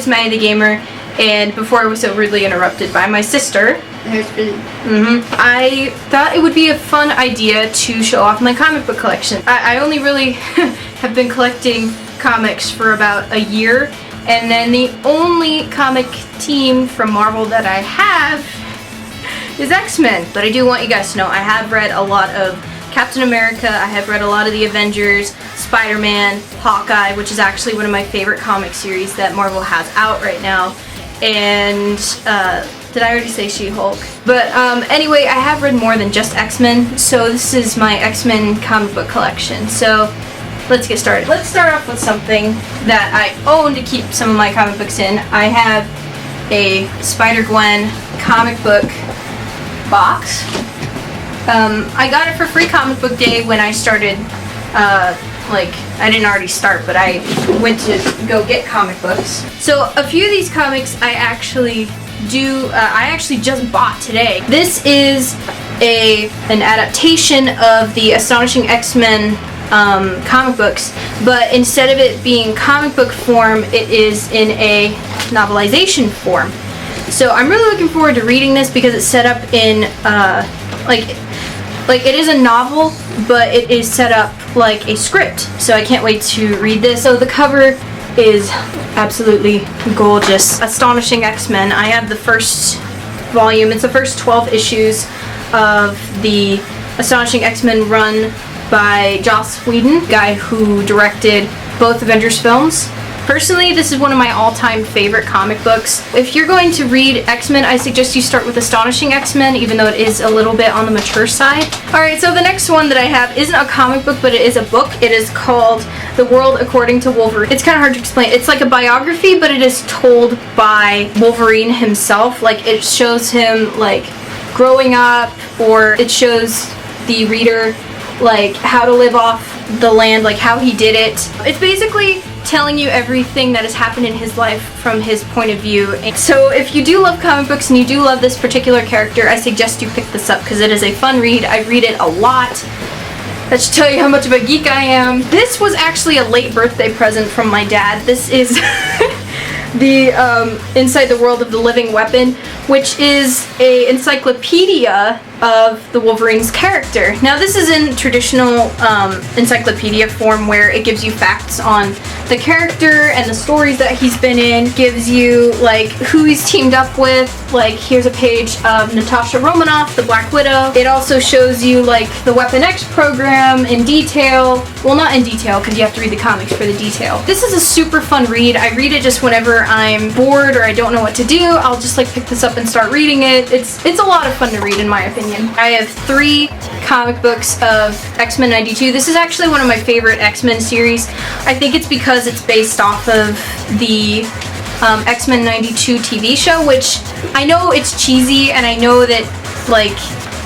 it's Maddie the Gamer, and before I was so rudely interrupted by my sister, I thought it would be a fun idea to show off my comic book collection. I only really have been collecting comics for about a year, and then the only comic team from Marvel that I have is X-Men. But I do want you guys to know I have read a lot of Captain America, I have read a lot of the Avengers, Spider-Man, Hawkeye, which is actually one of my favorite comic series that Marvel has out right now, and did I already say She-Hulk? But anyway, I have read more than just X-Men, so this is my X-Men comic book collection. So let's get started. Let's start off with something that I own to keep some of my comic books in. I have a Spider-Gwen comic book box. I got it for free comic book day when I started, I didn't already start, but I went to go get comic books. So a few of these comics I actually just bought today. This is an adaptation of the Astonishing X-Men comic books, but instead of it being comic book form, it is in a novelization form. So I'm really looking forward to reading this because it's set up in it is a novel, but it is set up like a script. So I can't wait to read this. So the cover is absolutely gorgeous. Astonishing X-Men. I have the first volume. It's the first 12 issues of the Astonishing X-Men run by Joss Whedon, guy who directed both Avengers films. Personally, this is one of my all-time favorite comic books. If you're going to read X-Men, I suggest you start with Astonishing X-Men, even though it is a little bit on the mature side. Alright, so the next one that I have isn't a comic book, but it is a book. It is called The World According to Wolverine. It's kind of hard to explain. It's like a biography, but it is told by Wolverine himself. Like, it shows him, like, growing up, or it shows the reader, like, how to live off the land, like, how he did it. It's basically telling you everything that has happened in his life from his point of view. So if you do love comic books and you do love this particular character, I suggest you pick this up because it is a fun read. I read it a lot. That should tell you how much of a geek I am. This was actually a late birthday present from my dad. This is the Inside the World of the Living Weapon, which is a encyclopedia of the Wolverine's character. Now this is in traditional encyclopedia form where it gives you facts on the character and the stories that he's been in, gives you like who he's teamed up with, like here's a page of Natasha Romanoff, the Black Widow. It also shows you like the Weapon X program in detail. Well, not in detail because you have to read the comics for the detail. This is a super fun read. I read it just whenever I'm bored or I don't know what to do. I'll just like pick this up and start reading it. It's a lot of fun to read in my opinion. I have 3 comic books of X-Men 92. This is actually one of my favorite X-Men series. I think it's because it's based off of the X-Men 92 TV show, which I know it's cheesy and I know that like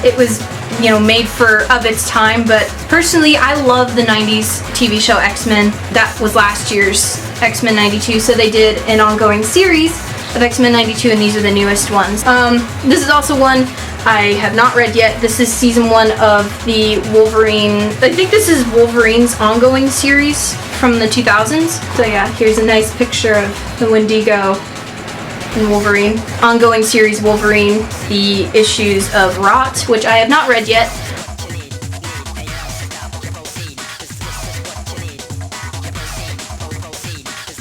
it was, you know, made of its time, but personally I love the 90s TV show X-Men. That was last year's X-Men 92, so they did an ongoing series of X-Men 92 and these are the newest ones. This is also one I have not read yet. This is season 1 of the Wolverine, I think this is Wolverine's ongoing series from the 2000s. So yeah, here's a nice picture of the Wendigo and Wolverine. Ongoing series Wolverine, the issues of Rot, which I have not read yet.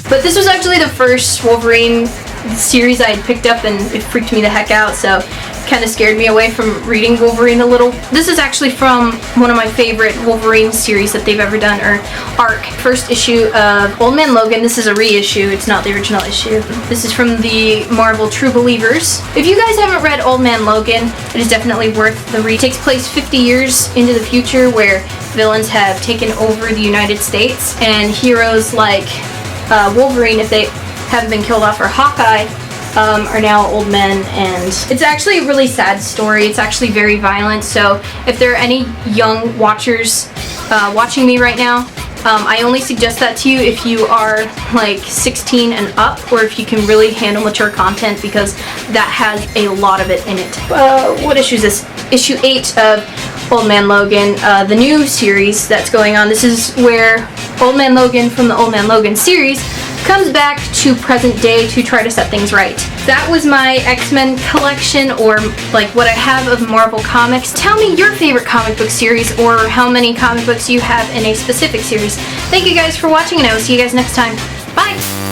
But this was actually the first Wolverine series I had picked up and it freaked me the heck out, so kind of scared me away from reading Wolverine a little. This is actually from one of my favorite Wolverine series that they've ever done, or arc. First issue of Old Man Logan. This is a reissue, it's not the original issue. This is from the Marvel True Believers. If you guys haven't read Old Man Logan, it is definitely worth the read. It takes place 50 years into the future where villains have taken over the United States and heroes like Wolverine, if they haven't been killed off, or Hawkeye, are now old men, and it's actually a really sad story. It's actually very violent, so if there are any young watchers watching me right now, I only suggest that to you if you are like 16 and up, or if you can really handle mature content, because that has a lot of it in it. What issue is this? Issue 8 of Old Man Logan, the new series that's going on. This is where Old Man Logan from the Old Man Logan series comes back to present day to try to set things right. That was my X-Men collection, or like what I have of Marvel Comics. Tell me your favorite comic book series, or how many comic books you have in a specific series. Thank you guys for watching, and I will see you guys next time. Bye!